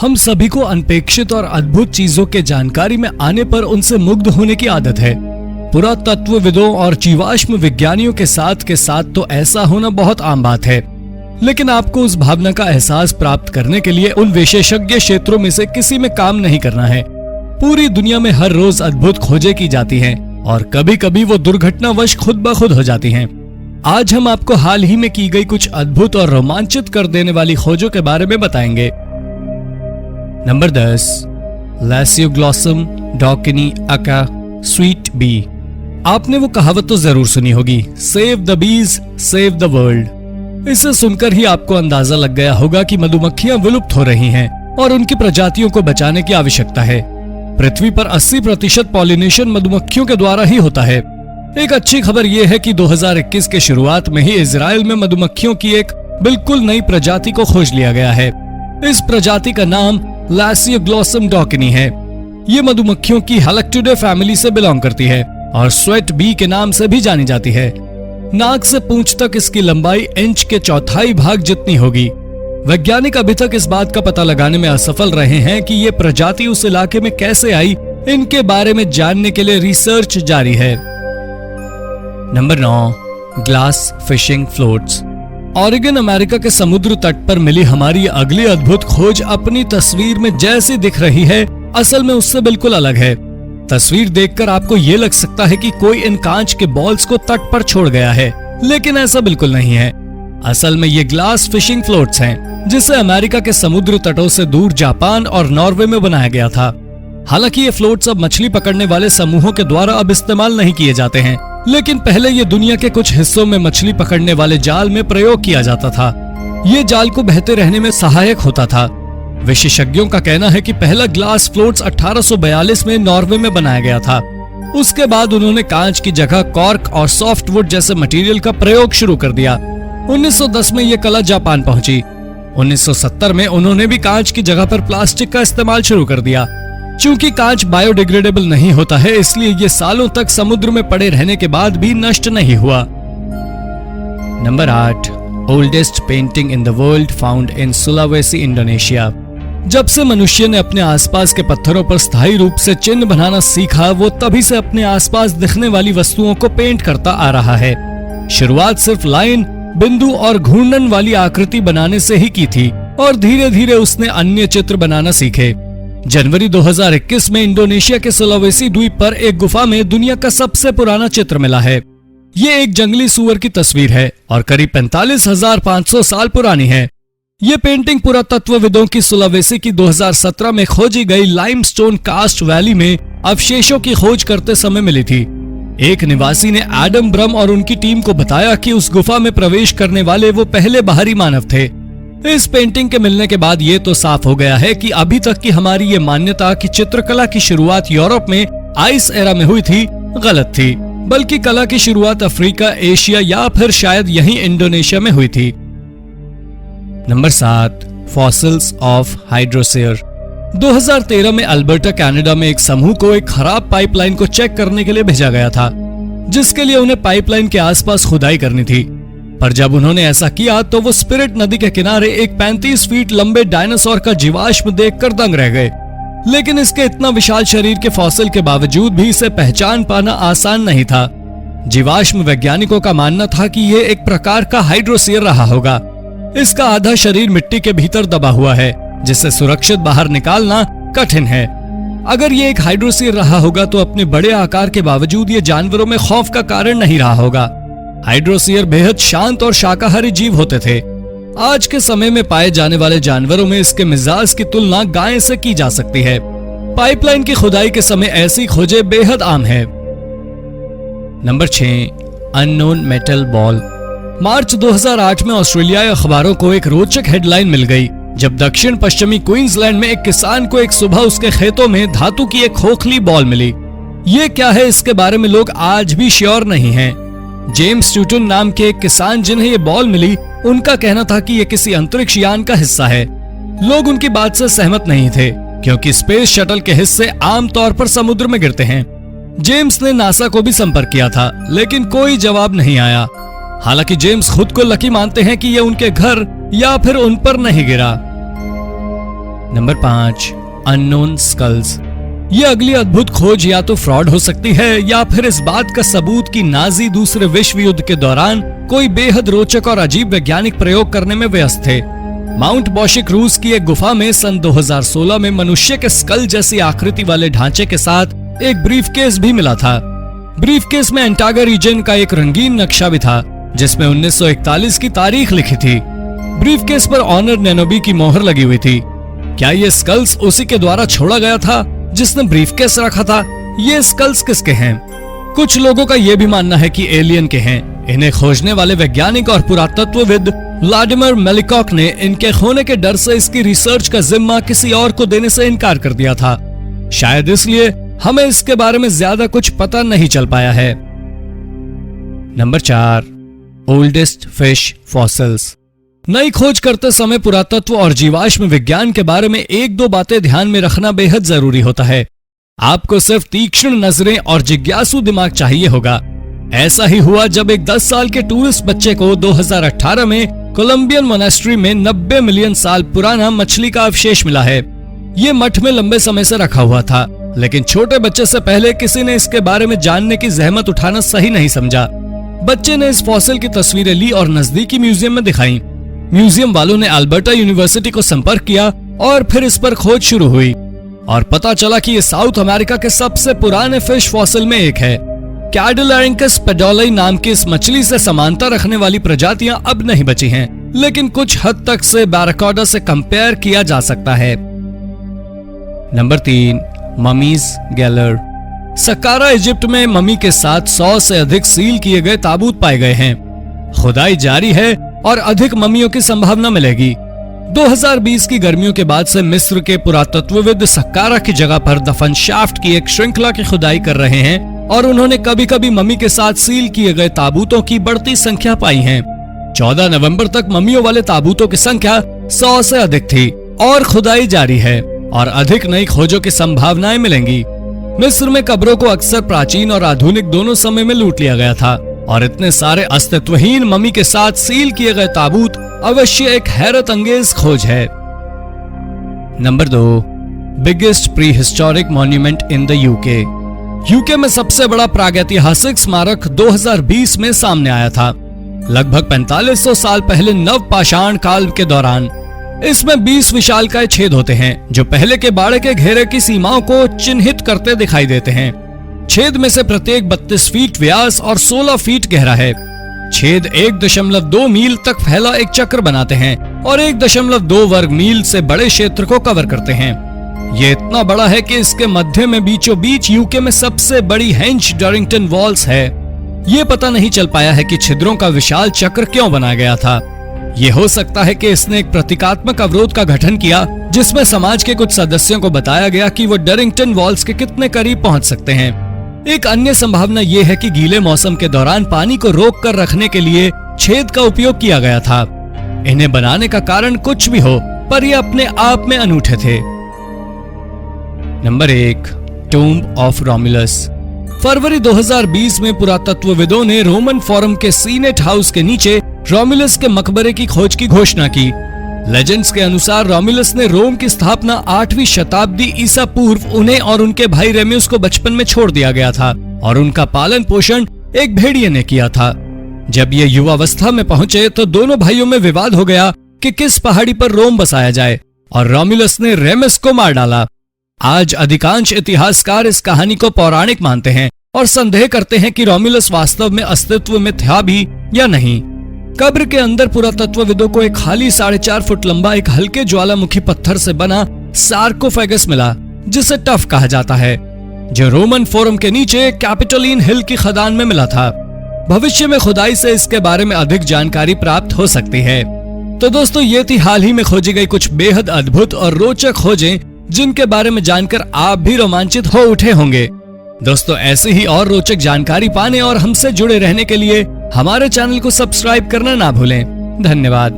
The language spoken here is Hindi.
हम सभी को अनपेक्षित और अद्भुत चीजों के जानकारी में आने पर उनसे मुग्ध होने की आदत है। पुरातत्वविदों और जीवाश्म विज्ञानियों के साथ तो ऐसा होना बहुत आम बात है, लेकिन आपको उस भावना का एहसास प्राप्त करने के लिए उन विशेषज्ञ क्षेत्रों में से किसी में काम नहीं करना है। पूरी दुनिया में हर रोज अद्भुत खोजें की जाती हैं और कभी कभी वो दुर्घटनावश खुद ब खुद हो जाती हैं। आज हम आपको हाल ही में की गई कुछ अद्भुत और रोमांचित कर देने वाली खोजों के बारे में बताएंगे। नंबर 10, लैसियोग्लॉसम डॉकिनी अका स्वीट बी। आपने वो कहावत तो जरूर सुनी होगी, save the bees save the world. इसे सुनकर ही आपको अंदाजा लग गया होगा कि मधुमक्खियां विलुप्त हो रही हैं और उनकी प्रजातियों को बचाने की आवश्यकता है। पृथ्वी पर 80% पॉलिनेशन मधुमक्खियों के द्वारा ही होता है। एक अच्छी खबर यह है कि 2021 के शुरुआत में ही इजराइल में मधुमक्खियों की एक बिल्कुल नई प्रजाति को खोज लिया गया है। इस प्रजाति का नाम लैसियोग्लॉसम डॉकिनी है। ये मधुमक्खियों की हेलेक्टिडे फैमिली से बिलोंग करती है और स्वेट बी के नाम से भी जानी जाती है। नाक से पूंछ तक इसकी लंबाई इंच के चौथाई भाग जितनी होगी। वैज्ञानिक अभी तक इस बात का पता लगाने में असफल रहे हैं कि ये प्रजाति उस इलाके में कैसे आई। इनके बारे में जानने के लिए रिसर्च जारी है। Number 9, glass fishing floats. Oregon America के समुद्र तट पर मिली हमारी अगली अद्भुत खोज अपनी तस्वीर में जैसी दिख रही है, असल में उससे बिल्कुल अलग है। तस्वीर देखकर आपको ये लग सकता है कि कोई इन कांच के बॉल्स को तट पर छोड़ गया है, लेकिन ऐसा बिल्कुल नहीं है। असल में ये ग्लास फिशिंग फ्लोट्स हैं, जिसे अमेरिका के समुद्र तटों से दूर जापान और नॉर्वे में बनाया गया था। हालांकि ये फ्लोट्स अब मछली पकड़ने वाले समूहों के द्वारा अब इस्तेमाल नहीं किए जाते हैं, लेकिन पहले ये दुनिया के कुछ हिस्सों में मछली पकड़ने वाले जाल में प्रयोग किया जाता था। ये जाल को बहते रहने में सहायक होता था। विशेषज्ञों का कहना है कि पहला ग्लास फ्लोट्स 1842 में नॉर्वे में बनाया गया था। उसके बाद उन्होंने कांच की जगह कॉर्क और सॉफ्टवुड जैसे मटेरियल का प्रयोग शुरू कर दिया। 1910 में ये कला जापान पहुंची। 1970 में उन्होंने भी कांच की जगह पर प्लास्टिक का इस्तेमाल शुरू कर दिया। चूंकि कांच बायोडिग्रेडेबल नहीं होता है, इसलिए ये सालों तक समुद्र में पड़े रहने के बाद भी नष्ट नहीं हुआ। Number 8, oldest painting in the world found in Sulawesi, Indonesia. जब से मनुष्य ने अपने आसपास के पत्थरों पर स्थायी रूप से चिन्ह बनाना सीखा, वो तभी से अपने आसपास दिखने वाली वस्तुओं को पेंट करता आ रहा है। शुरुआत सिर्फ लाइन, बिंदु और घूर्णन वाली आकृति बनाने से ही की थी और धीरे धीरे उसने अन्य चित्र बनाना सीखे। जनवरी 2021 में इंडोनेशिया के सुलावेसी द्वीप पर एक गुफा में दुनिया का सबसे पुराना चित्र मिला है। ये एक जंगली सूअर की तस्वीर है और करीब 45,500 साल पुरानी है। ये पेंटिंग पुरातत्वविदों की सुलावेसी की 2017 में खोजी गई लाइमस्टोन कास्ट वैली में अवशेषों की खोज करते समय मिली थी। एक निवासी ने एडम ब्रम और उनकी टीम को बताया कि उस गुफा में प्रवेश करने वाले वो पहले बाहरी मानव थे। इस पेंटिंग के मिलने के बाद ये तो साफ हो गया है कि अभी तक की हमारी ये मान्यता कि चित्रकला की शुरुआत यूरोप में आइस एरा में हुई थी, गलत थी, बल्कि कला की शुरुआत अफ्रीका, एशिया या फिर शायद यहीं इंडोनेशिया में हुई थी। Number 7, fossils of हाइड्रोसेयर। 2013 में अल्बर्टा, कनाडा में एक समूह को एक खराब पाइपलाइन को चेक करने के लिए भेजा गया था, जिसके लिए उन्हें पाइपलाइन के आसपास खुदाई करनी थी। पर जब उन्होंने ऐसा किया तो वो स्पिरिट नदी के किनारे एक 35 फीट लंबे डायनासोर का जीवाश्म देखकर दंग रह गए। लेकिन इसके इतना विशाल शरीर के फॉसिल के बावजूद भी इसे पहचान पाना आसान नहीं था। जीवाश्म वैज्ञानिकों का मानना था कि ये एक प्रकार का हाइड्रोसेयर रहा होगा। इसका आधा शरीर मिट्टी के भीतर दबा हुआ है, जिसे सुरक्षित बाहर निकालना कठिन है। अगर ये एक हाइड्रोसेयर रहा होगा तो अपने बड़े आकार के बावजूद ये जानवरों में खौफ का कारण नहीं रहा होगा। हाइड्रोसेयर बेहद शांत और शाकाहारी जीव होते थे। आज के समय में पाए जाने वाले जानवरों में इसके मिजाज की तुलना गाय से की जा सकती है। पाइपलाइन की खुदाई के समय ऐसी खोजें बेहद आम है। Number 6, unknown metal ball. March 2008 में ऑस्ट्रेलियाई अखबारों को एक रोचक हेडलाइन मिल गई, जब दक्षिण पश्चिमी क्वींसलैंड में एक किसान को एक सुबह उसके खेतों में धातु की एक खोखली बॉल मिली। ये क्या है, इसके बारे में लोग आज भी श्योर नहीं हैं। जेम्स न्यूटन नाम के एक किसान जिन्हें ये बॉल मिली, उनका कहना था कि ये किसी अंतरिक्ष यान का हिस्सा है। लोग उनकी बात से सहमत नहीं थे, क्योंकि स्पेस शटल के हिस्से आमतौर पर समुद्र में गिरते हैं। जेम्स ने नासा को भी संपर्क किया था, लेकिन कोई जवाब नहीं आया। हालांकि जेम्स खुद को लकी मानते हैं कि ये उनके घर या फिर उन पर नहीं गिरा। Number 5, unknown skulls. ये अगली अद्भुत खोज या तो फ्रॉड हो सकती है या फिर इस बात का सबूत कि नाजी दूसरे विश्व युद्ध के दौरान कोई बेहद रोचक और अजीब वैज्ञानिक प्रयोग करने में व्यस्त थे। माउंट बॉशिक रूस की एक गुफा में सन 2016 में मनुष्य के स्कल जैसी आकृति वाले ढांचे के साथ एक ब्रीफकेस भी मिला था। ब्रीफकेस में एंटागा रीजन का एक रंगीन नक्शा भी था जिसमें 1941 की तारीख लिखी थी। ब्रीफकेस पर ऑनर नैनोबी की मोहर लगी हुई थी। क्या ये स्कल्स उसी के द्वारा छोड़ा गया था जिसने ब्रीफकेस रखा था? ये स्कल्स किसके हैं? कुछ लोगों का यह भी मानना है कि एलियन के हैं। इन्हें खोजने वाले वैज्ञानिक और पुरातत्वविद व्लादिमीर मेलिकॉक ने इनके खोने के डर से इसकी रिसर्च का जिम्मा किसी और को देने से इनकार कर दिया था। शायद इसलिए हमें इसके बारे में ज्यादा कुछ पता नहीं चल पाया है। Number 4, oldest fish fossils. नई खोज करते समय पुरातत्व और जीवाश्म विज्ञान के बारे में एक दो बातें ध्यान में रखना बेहद जरूरी होता है। आपको सिर्फ तीक्ष्ण नजरें और जिज्ञासु दिमाग चाहिए होगा। ऐसा ही हुआ जब एक 10 साल के टूरिस्ट बच्चे को 2018 में कोलंबियन मोनेस्ट्री में 90 मिलियन साल पुराना मछली का अवशेष मिला है। ये मठ में लंबे समय से रखा हुआ था, लेकिन छोटे बच्चे से पहले किसी ने इसके बारे में जानने की जहमत उठाना सही नहीं समझा। बच्चे ने इस फॉसिल की तस्वीरें ली और नजदीकी म्यूजियम में दिखाई। म्यूजियम वालों ने अल्बर्टा यूनिवर्सिटी को संपर्क किया और फिर इस पर खोज शुरू हुई और पता चला कि ये साउथ अमेरिका के सबसे पुराने फिश फॉसिल में एक है। कैडुलैरिंकस पेडोलाई नाम की इस मछली से समानता रखने वाली प्रजातियां अब नहीं बची हैं, लेकिन कुछ हद तक से बैराकोडा से कंपेयर किया जा सकता है। Number 3, mummies galore. Saqqara Egypt में ममी के साथ 100 से अधिक सील किए गए ताबूत पाए गए हैं। खुदाई जारी है और अधिक ममियों की संभावना मिलेगी। 2020 की गर्मियों के बाद से मिस्र के पुरातत्वविद सक्कारा की जगह पर दफन शाफ्ट की एक श्रृंखला की खुदाई कर रहे हैं और उन्होंने कभी कभी ममी के साथ सील किए गए ताबूतों की बढ़ती संख्या पाई है। 14 नवंबर तक ममियों वाले ताबूतों की संख्या 100 से अधिक थी और खुदाई जारी है और अधिक नई खोजों की संभावनाएं मिलेंगी। मिस्र में कब्रों को अक्सर प्राचीन और आधुनिक दोनों समय में लूट लिया गया था और इतने सारे अस्तित्वहीन ममी के साथ सील किए गए ताबूत अवश्य एक हैरत अंगेज खोज है। Number 2, biggest pre historic monument in the UK. UK में सबसे बड़ा प्रागैतिहासिक स्मारक 2020 में सामने आया था। लगभग 4500 साल पहले नवपाषाण काल के दौरान इसमें 20 विशालकाय छेद होते हैं जो पहले के बाड़े के घेरे की सीमाओं को चिन्हित करते दिखाई देते हैं। छेद में से प्रत्येक 32 फीट व्यास और 16 फीट गहरा है। छेद 1.2 मील तक फैला एक चक्र बनाते हैं और 1.2 वर्ग मील से बड़े क्षेत्र को कवर करते हैं। ये इतना बड़ा है कि इसके मध्य में बीचों बीच यूके में सबसे बड़ी हेंच डरिंगटन वॉल्स है। ये पता नहीं चल पाया है कि छिद्रों का विशाल चक्र क्यों बनाया गया था। ये हो सकता है कि इसने एक प्रतीकात्मक अवरोध का गठन किया जिसमें समाज के कुछ सदस्यों को बताया गया कि वो डरिंगटन वॉल्स के कितने करीब पहुंच सकते हैं। एक अन्य संभावना ये है कि गीले मौसम के दौरान पानी को रोक कर रखने के लिए छेद का उपयोग किया गया था। इन्हें बनाने का कारण कुछ भी हो, पर ये अपने आप में अनूठे थे। Number 1, tomb of Romulus. फरवरी 2020 में पुरातत्वविदों ने रोमन फोरम के सीनेट हाउस के नीचे रोमुलस के मकबरे की खोज की घोषणा की। लेजेंड्स के अनुसार रोमुलस ने रोम की स्थापना 8वीं शताब्दी ईसा पूर्व उन्हें और उनके भाई रेम्यूस को बचपन में छोड़ दिया गया था और उनका पालन पोषण एक भेड़िए ने किया था। जब ये युवावस्था में पहुंचे तो दोनों भाइयों में विवाद हो गया कि किस पहाड़ी पर रोम बसाया जाए और रोमुलस ने रेमस को मार डाला। आज अधिकांश इतिहासकार इस कहानी को पौराणिक मानते हैं और संदेह करते हैं कि रोमुलस वास्तव में अस्तित्व में था भी या नहीं। कब्र के अंदर पुरातत्वविदों को एक खाली 4.5 फुट लंबा एक हल्के ज्वालामुखी पत्थर से बना सार्कोफेगस मिला जिसे टफ कहा जाता है, जो रोमन फोरम के नीचे कैपिटोलिन हिल की खदान में मिला था। भविष्य में खुदाई से इसके बारे में अधिक जानकारी प्राप्त हो सकती है। तो दोस्तों, ये थी हाल ही में खोजी गई कुछ बेहद अद्भुत और रोचक खोजें जिनके बारे में जानकर आप भी रोमांचित हो उठे होंगे। दोस्तों, ऐसी ही और रोचक जानकारी पाने और हमसे जुड़े रहने के लिए हमारे चैनल को सब्सक्राइब करना ना भूलें। धन्यवाद।